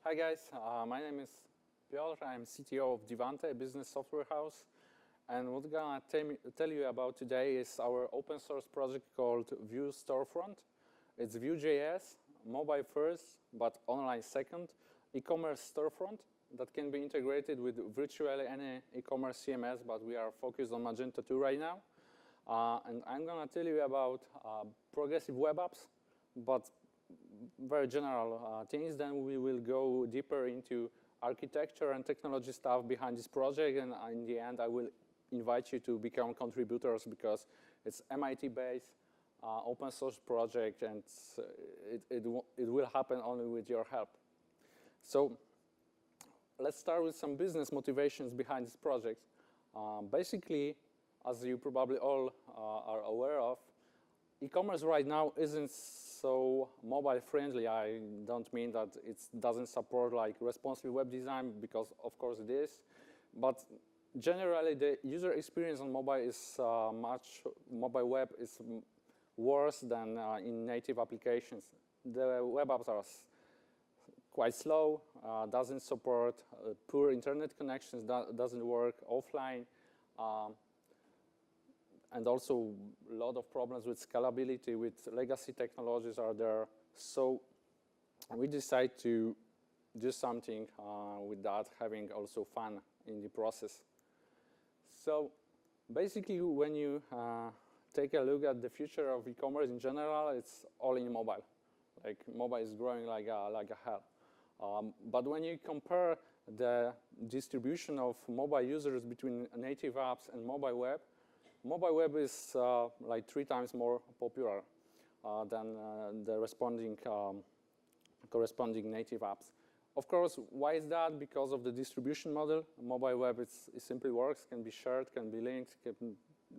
Hi guys, my name is Piotr. I'm CTO of Divante, a business software house. And what I'm gonna tell you about today is our open source project called Vue Storefront. It's Vue.js, mobile first, but online second, e-commerce storefront that can be integrated with virtually any e-commerce CMS, but we are focused on Magento 2 right now. And I'm gonna tell you about progressive web apps, but very general things. Then we will go deeper into architecture and technology stuff behind this project, and in the end I will invite you to become contributors because it's MIT-based open source project, and it will happen only with your help. So let's start with some business motivations behind this project. Basically, as you probably all are aware of, e-commerce right now isn't so mobile friendly. I don't mean that it doesn't support like responsive web design, because of course it is, but generally the user experience on mobile is mobile web is worse than in native applications. The web apps are quite slow, doesn't support poor internet connections, doesn't work offline, and also a lot of problems with scalability, with legacy technologies are there. So we decided to do something with that, having also fun in the process. So basically, when you take a look at the future of e-commerce in general, it's all in mobile. Like mobile is growing like a hell. But when you compare the distribution of mobile users between native apps and mobile web is like 3 times more popular than the corresponding native apps. Of course, why is that? Because of the distribution model. Mobile web it simply works, can be shared, can be linked,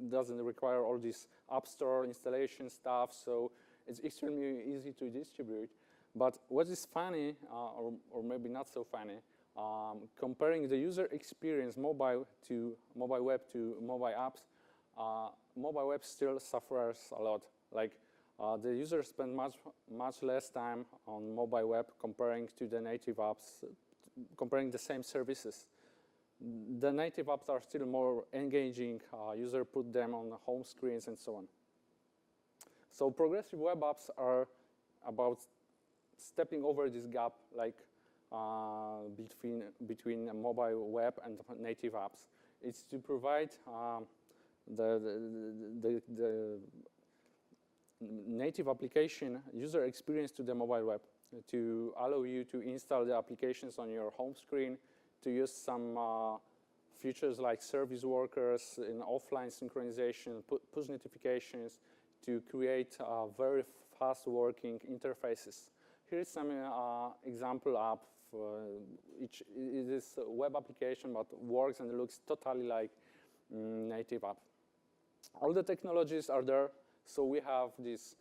doesn't require all this app store installation stuff, so it's extremely easy to distribute. But what is funny, or maybe not so funny, comparing the user experience mobile web to mobile apps, mobile web still suffers a lot. Like the users spend much less time on mobile web comparing to the native apps, comparing the same services. The native apps are still more engaging. User put them on the home screens and so on. So progressive web apps are about stepping over this gap, like between a mobile web and native apps. It's to provide the native application user experience to the mobile web, to allow you to install the applications on your home screen, to use some features like service workers in offline synchronization, push notifications, to create very fast working interfaces. Here's some example app. It is a web application, but works and looks totally like native app. All the technologies are there. So we have these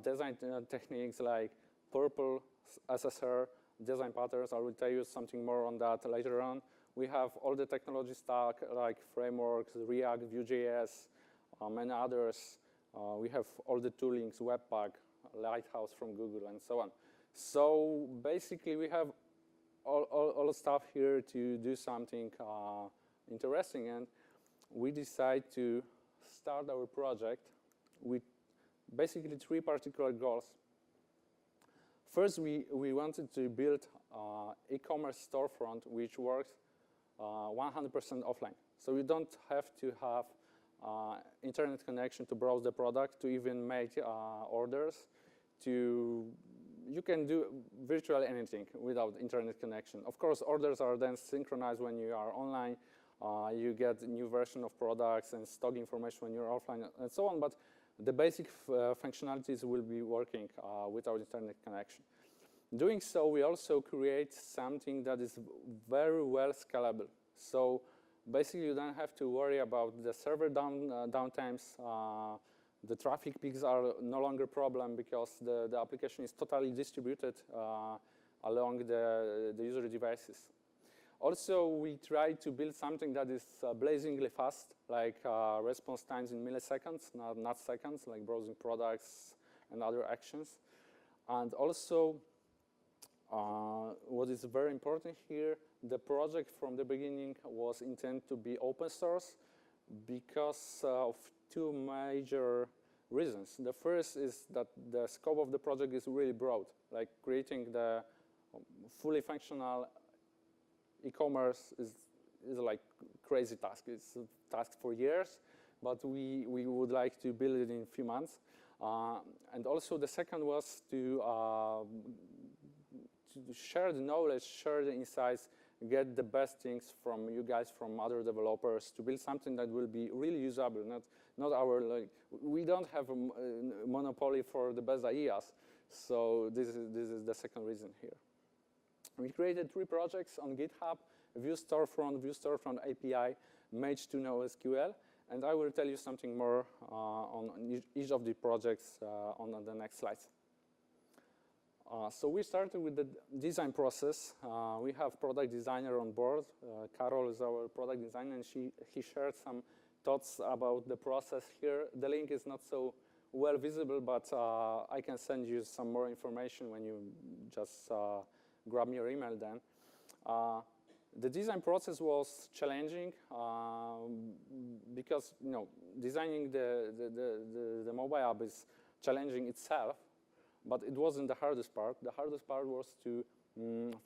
design techniques like purple SSR, design patterns. I will tell you something more on that later on. We have all the technology stack like frameworks, React, Vue.js, many others. We have all the toolings, Webpack, Lighthouse from Google, and so on. So basically, we have all the stuff here to do something interesting, and we decide to start our project with basically 3 particular goals. First, we wanted to build e-commerce storefront which works 100% offline. So you don't have to have internet connection to browse the product, to even make orders. You can do virtually anything without internet connection. Of course, orders are then synchronized when you are online. You get a new version of products and stock information when you're offline and so on, but the basic functionalities will be working without internet connection. Doing so, we also create something that is very well scalable. So basically, you don't have to worry about the server downtimes. The traffic peaks are no longer a problem because the application is totally distributed along the user devices. Also, we try to build something that is blazingly fast, like response times in milliseconds, not seconds, like browsing products and other actions. And also, What is very important here, the project from the beginning was intended to be open source because of two major reasons. The first is that the scope of the project is really broad, like creating the fully functional e-commerce is like crazy task. It's a task for years, but we would like to build it in a few months. And also the second was to share the knowledge, share the insights, get the best things from you guys, from other developers, to build something that will be really usable. Not our, like, we don't have a monopoly for the best ideas. So this is the second reason here. We created 3 projects on GitHub: Vue Storefront API, Mage to NoSQL, and I will tell you something more on each of the projects on the next slides. So we started with the design process. We have product designer on board. Carol is our product designer, and he shared some thoughts about the process here. The link is not so well visible, but I can send you some more information when you just grab your email then. The design process was challenging because designing the mobile app is challenging itself, but it wasn't the hardest part. The hardest part was to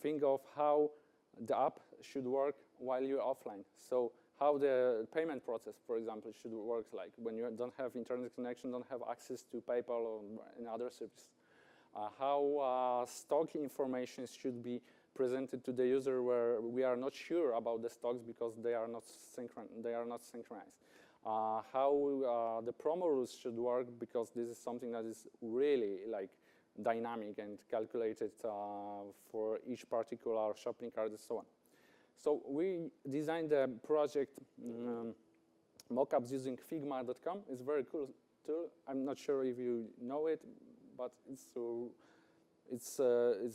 think of how the app should work while you're offline. So how the payment process, for example, should work, like when you don't have internet connection, don't have access to PayPal or any other service. How stock information should be presented to the user where we are not sure about the stocks because they are not synchronized. How the promo rules should work, because this is something that is really like dynamic and calculated for each particular shopping cart and so on. So we designed the project mockups using Figma.com. It's a very cool tool. I'm not sure if you know it, but it's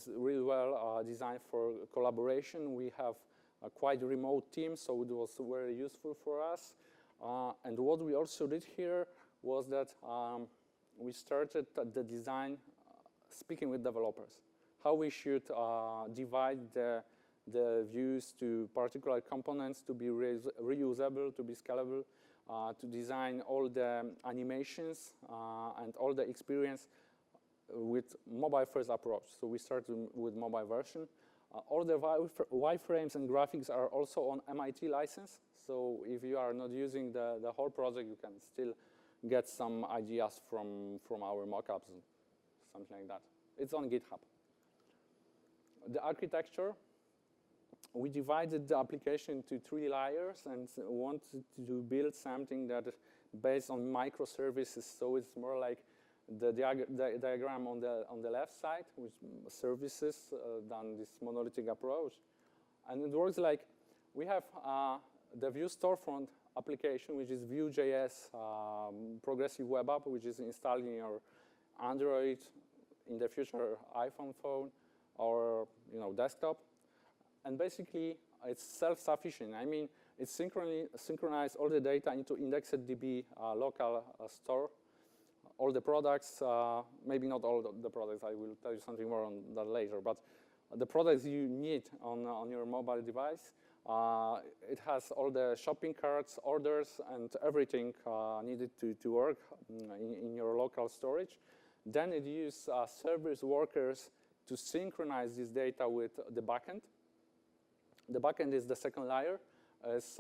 really well designed for collaboration. We have a quite remote team, so it was very useful for us. And what we also did here was that we started the design speaking with developers, how we should divide the views to particular components to be reusable, to be scalable, to design all the animations and all the experience with mobile-first approach. So we started with mobile version. All the wireframes and graphics are also on MIT license. So if you are not using the whole project, you can still get some ideas from our mockups, something like that. It's on GitHub. The architecture, we divided the application into 3 layers and wanted to build something that is based on microservices. So it's more like the diagram on the left side with services than this monolithic approach. And it works like we have the Vue Storefront application, which is Vue.js progressive web app, which is installed in your Android, in the future iPhone phone, or desktop. And basically, it's self-sufficient. I mean, it synchronizes all the data into IndexedDB local store. All the products, maybe not all the products, I will tell you something more on that later, but the products you need on your mobile device. It has all the shopping carts, orders, and everything needed to work in your local storage. Then it uses service workers to synchronize this data with the backend. The backend is the second layer. It's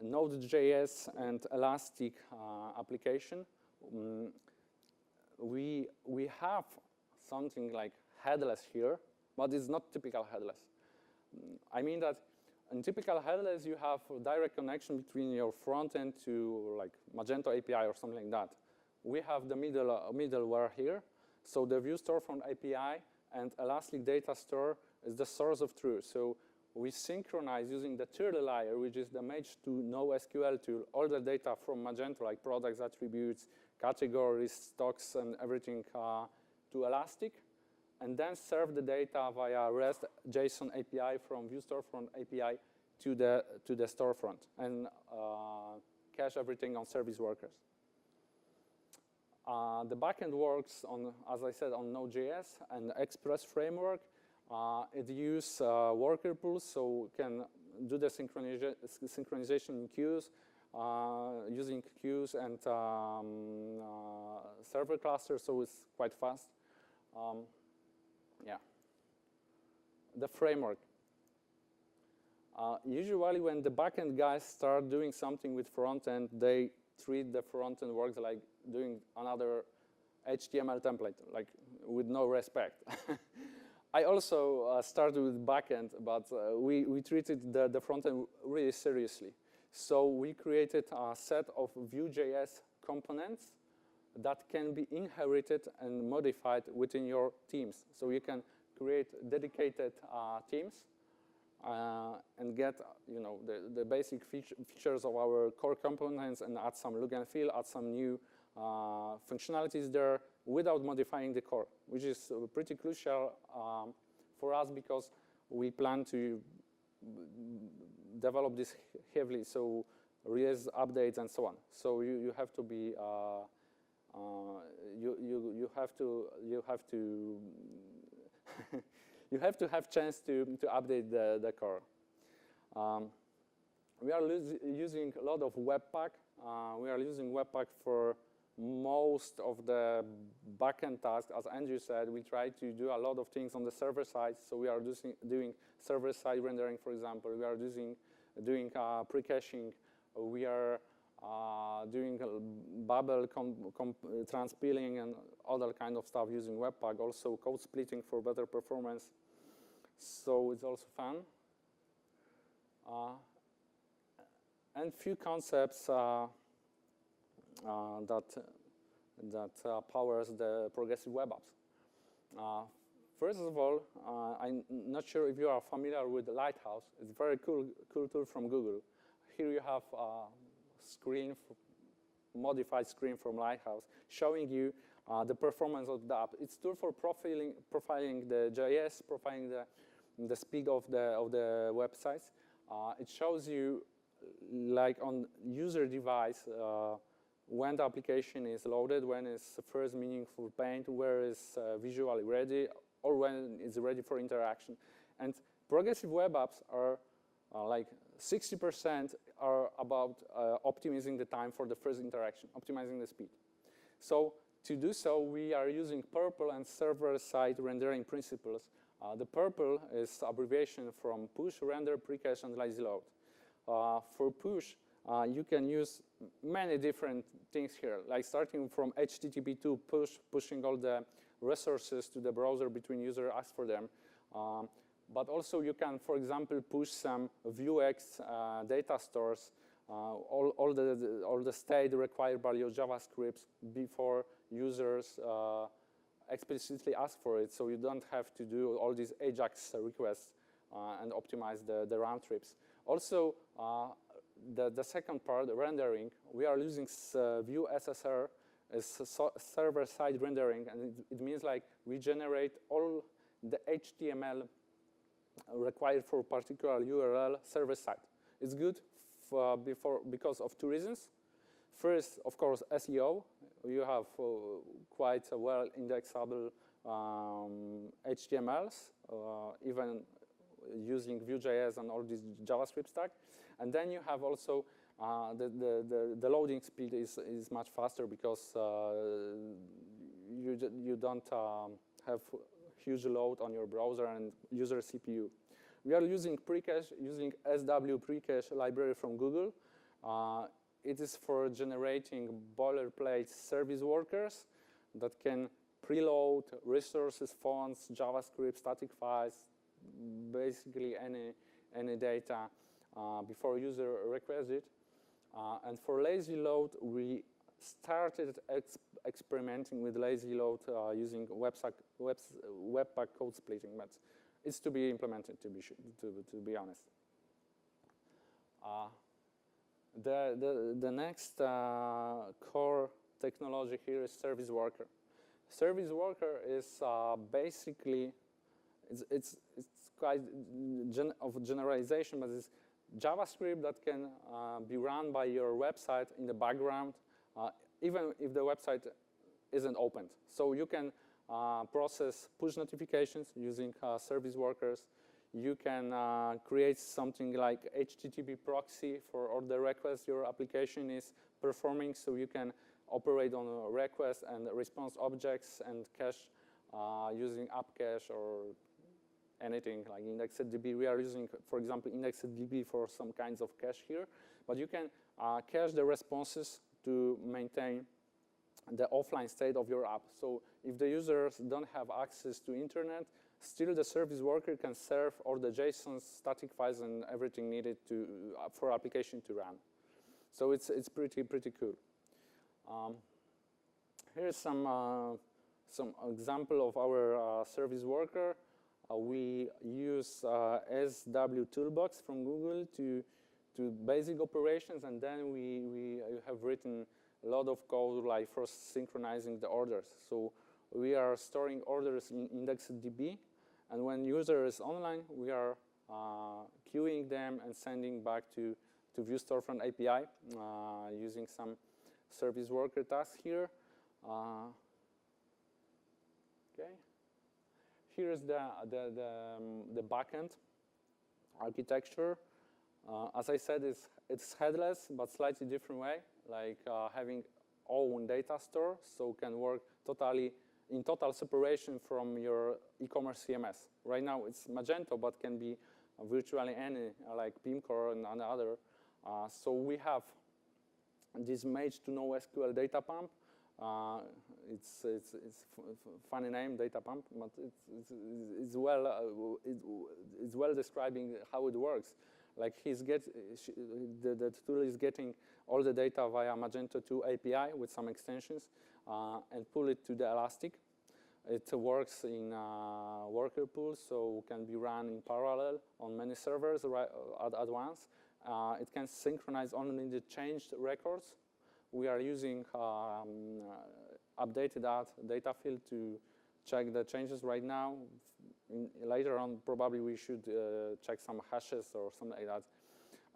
Node.js and Elastic application. We have something like headless here, but it's not typical headless. I mean that in typical headless, you have a direct connection between your front end to like Magento API or something like that. We have the middleware here. So the Vue Storefront API and Elastic Data Store is the source of truth. So we synchronize using the third layer, which is the Mage to NoSQL tool, all the data from Magento, like products, attributes, categories, stocks, and everything to Elastic, and then serve the data via REST JSON API from Vue Storefront API to the storefront, and cache everything on service workers. The backend works on, as I said, on Node.js and Express framework. It uses worker pools, so we can do the synchronization in queues, using queues and server clusters, so it's quite fast. Yeah. The framework. Usually when the backend guys start doing something with frontend, they treat the frontend works like doing another HTML template, like with no respect. I also started with backend, but we treated the frontend really seriously. So we created a set of Vue.js components that can be inherited and modified within your teams. So you can create dedicated teams and get the basic features of our core components and add some look and feel, add some new functionalities there without modifying the core, which is pretty crucial for us because we plan to develop this heavily, so release updates and so on. So you have to be you have to you have to have chance to update the core. We are using a lot of Webpack. We are using Webpack for most of the backend tasks. As Andrew said, we try to do a lot of things on the server side. So we are doing server-side rendering, for example. We are doing pre-caching. We are doing bubble transpiling and other kind of stuff using Webpack. Also code splitting for better performance. So it's also fun. And few concepts that powers the progressive web apps. First of all, I'm not sure if you are familiar with Lighthouse. It's a very cool tool from Google. Here you have a screen, modified screen from Lighthouse, showing you the performance of the app. It's a tool for profiling the JS, profiling the speed of the websites. It shows you, like on user device, when the application is loaded, when it's first meaningful paint, where it's visually ready, or when it's ready for interaction. And progressive web apps are like 60% are about optimizing the time for the first interaction, optimizing the speed. So to do so, we are using Purple and server-side rendering principles. The Purple is abbreviation from push, render, precache, and lazy load. For push, you can use many different things here, like starting from HTTP to pushing all the resources to the browser between user asks for them. But also you can, for example, push some Vuex data stores, all the state required by your JavaScript before users explicitly ask for it, so you don't have to do all these AJAX requests and optimize the round trips. Also, the second part, the rendering, we are using Vue SSR as server-side rendering, and it means like we generate all the HTML required for a particular URL server-side. It's good because of two reasons. First, of course, SEO. You have quite well indexable HTMLs, even using Vue.js and all this JavaScript stack. And then you have also the loading speed is much faster because you don't have huge load on your browser and user CPU. We are using precache, using SW precache library from Google. It is for generating boilerplate service workers that can preload resources, fonts, JavaScript, static files, basically any data before user requests it. And for lazy load, we started experimenting with lazy load using Webpack code splitting, but it's to be implemented, to be honest. The next core technology here is service worker. Service worker is basically, it's quite of generalization, but it's JavaScript that can be run by your website in the background, even if the website isn't opened. So you can process push notifications using service workers. You can create something like HTTP proxy for all the requests your application is performing, so you can operate on a request and response objects and cache using app cache or anything like IndexedDB. We are using, for example, IndexedDB for some kinds of cache here, but you can cache the responses to maintain the offline state of your app. So if the users don't have access to internet, still the service worker can serve all the JSON, static files, and everything needed to for application to run. So it's pretty cool. Here's some example of our service worker. We use SW Toolbox from Google to basic operations, and then we have written a lot of code like for synchronizing the orders. So we are storing orders in IndexedDB, and when user is online, we are queuing them and sending back to Vue Storefront API using some service worker tasks here. Okay. Here's the backend architecture. As I said, it's headless, but slightly different way, like having own data store, so can work in total separation from your e-commerce CMS. Right now it's Magento, but can be virtually any, like Pimcore and other. So we have this Mage to NoSQL data pump. It's funny name, data pump, but it's well describing how it works. Like the tool is getting all the data via Magento 2 API with some extensions and pull it to the Elastic. It works in worker pools, so can be run in parallel on many servers at once. It can synchronize only the changed records. We are using updated data field to check the changes right now. Later on, probably we should check some hashes or something like that.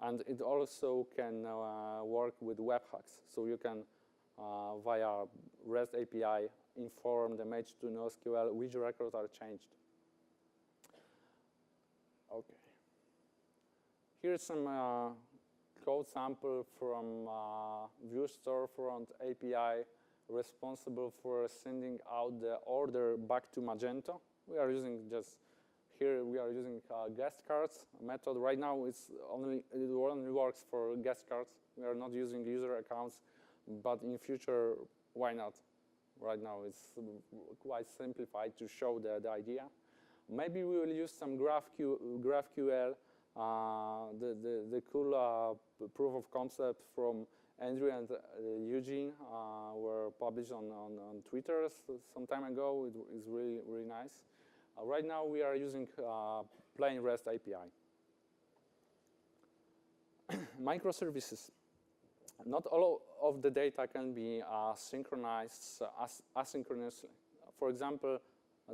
And it also can work with webhooks. So you can, via REST API, inform the Mage to NoSQL which records are changed. Okay. Here's some code sample from Vue Storefront API responsible for sending out the order back to Magento. We are using guest cards method. Right now it only works for guest cards. We are not using user accounts, but in future, why not? Right now it's quite simplified to show the idea. Maybe we will use some GraphQL. The cool proof of concept from Andrew and Eugene were published on Twitter some time ago. It is really nice. Right now we are using plain REST API. Microservices. Not all of the data can be synchronized asynchronously. For example,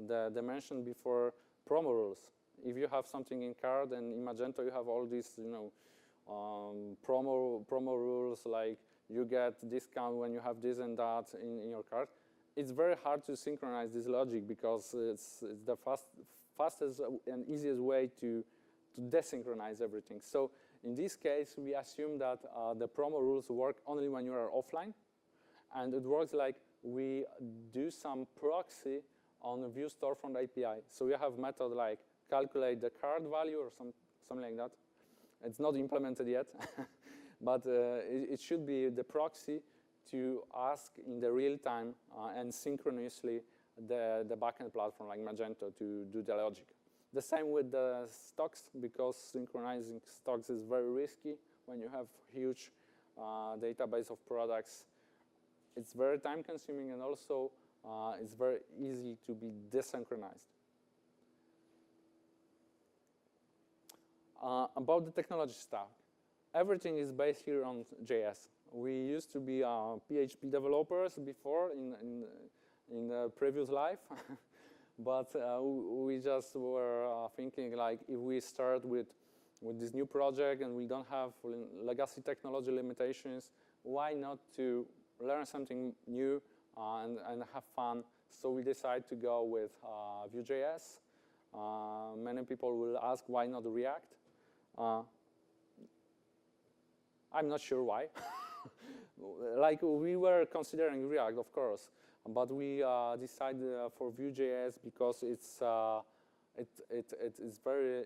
the mentioned before promo rules. If you have something in card and in Magento you have all these, promo rules, like you get discount when you have this and that in your card. It's very hard to synchronize this logic because it's the fastest and easiest way to desynchronize everything. So in this case, we assume that the promo rules work only when you are offline, and it works like we do some proxy on the Vue Storefront API. So we have method like calculate the card value or something like that. It's not implemented yet, but it should be the proxy to ask in the real time and synchronously the backend platform like Magento to do the logic. The same with the stocks, because synchronizing stocks is very risky when you have huge database of products. It's very time consuming, and also it's very easy to be desynchronized. About the technology stack, everything is based here on JS. We used to be PHP developers before in the previous life, but we just were thinking like, if we start with this new project and we don't have legacy technology limitations, why not to learn something new and have fun So we decided to go with Vue.js. Many people will ask, why not React? I'm not sure why. Like, we were considering React, of course, but we decided for Vue.js because it's very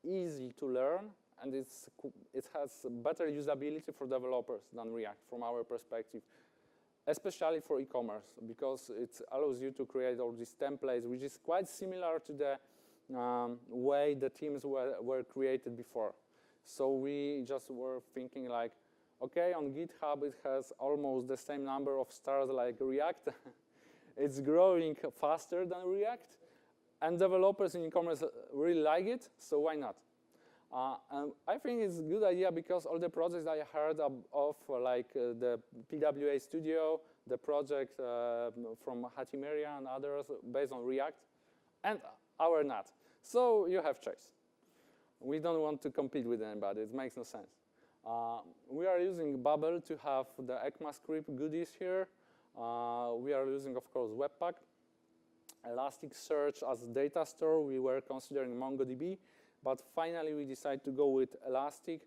easy to learn, and it has better usability for developers than React from our perspective, especially for e-commerce, because it allows you to create all these templates, which is quite similar to the way the teams were created before. So we just were thinking like, okay, on GitHub it has almost the same number of stars like React. It's growing faster than React, and developers in e-commerce really like it, so why not? And I think it's a good idea because all the projects I heard of like the PWA Studio, the project from Hatimeria and others based on React, and our not. So you have choice. We don't want to compete with anybody. It makes no sense. We are using Babel to have the ECMAScript goodies here. We are using, of course, Webpack. Elasticsearch as data store. We were considering MongoDB, but finally we decided to go with Elastic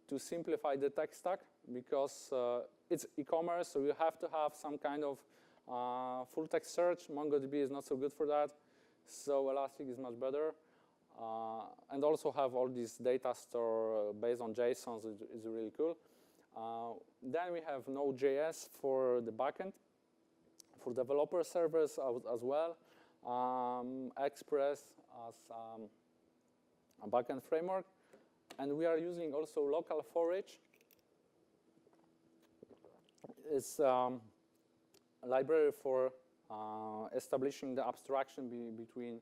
to simplify the tech stack because it's e-commerce, so you have to have some kind of full text search. MongoDB is not so good for that, so Elastic is much better. And also have all this data store based on JSON is really cool. Then we have Node.js for the backend, for developer servers as well. Express as a backend framework. And we are using also local forage. It's a library for establishing the abstraction between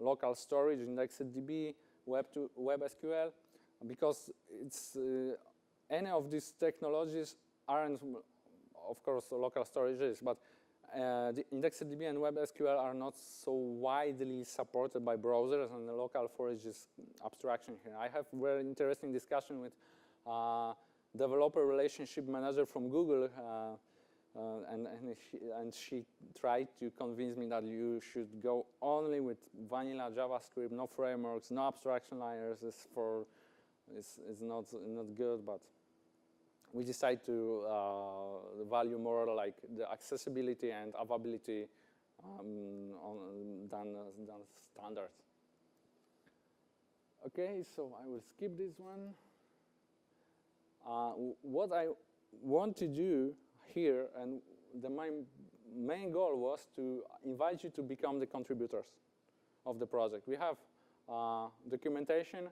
local storage, IndexedDB, WebSQL, because it's any of these technologies aren't, of course, local storages, but the IndexedDB and WebSQL are not so widely supported by browsers, and the local forage is abstraction here. I have very interesting discussion with developer relationship manager from Google, and she tried to convince me that you should go only with vanilla JavaScript, no frameworks, no abstraction layers. It's not good, but we decided to value more like the accessibility and availability than standards. Okay, so I will skip this one. What I want to do here, and the main goal was to invite you to become the contributors of the project. We have documentation.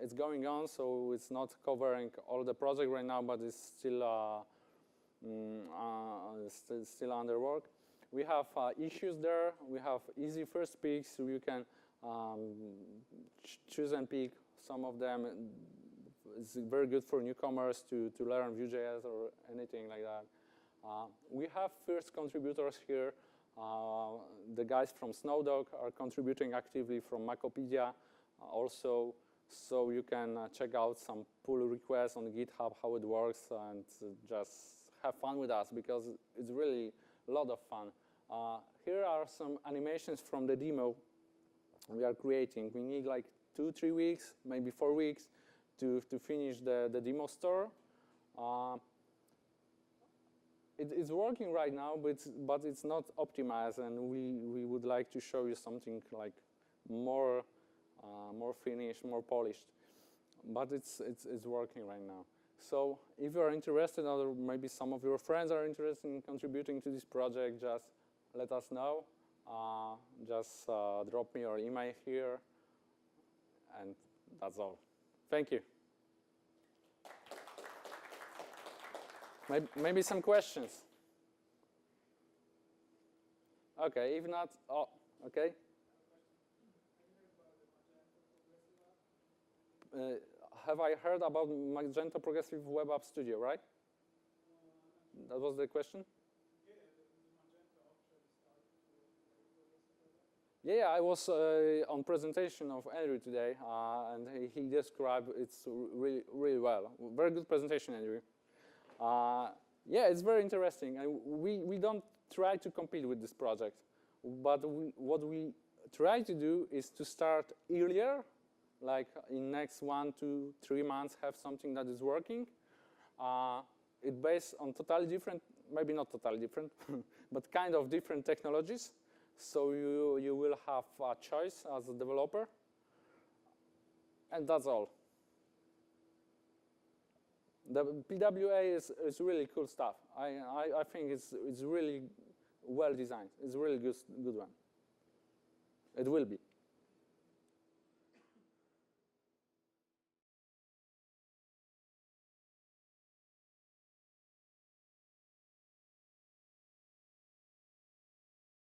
It's going on, so it's not covering all the project right now, but it's still still under work. We have issues there. We have easy first picks, so you can choose and pick some of them. It's very good for newcomers to learn Vue.js or anything like that. We have first contributors here. The guys from Snowdog are contributing actively from Macopedia also, so you can check out some pull requests on GitHub, how it works, and just have fun with us because it's really a lot of fun. Here are some animations from the demo we are creating. We need like 2-3 weeks, maybe 4 weeks to finish the demo store. It's working right now, but it's not optimized, and we would like to show you something like more finished, more polished. But it's working right now. So if you are interested, or maybe some of your friends are interested in contributing to this project, just let us know. Just drop me your email here, and that's all. Thank you. Maybe some questions. Okay, if not, oh, okay. Have I heard about Magento Progressive Web App Studio, right? That was the question? Yeah, I was on presentation of Andrew today, and he described it really well. Very good presentation, Andrew. Yeah, it's very interesting. We don't try to compete with this project, but what we try to do is to start earlier, like in next 1 to 3 months have something that is working. It's based on totally different, maybe not totally different, but kind of different technologies. So you will have a choice as a developer. And that's all. The PWA is really cool stuff. I think it's really well designed. It's a really good one. It will be.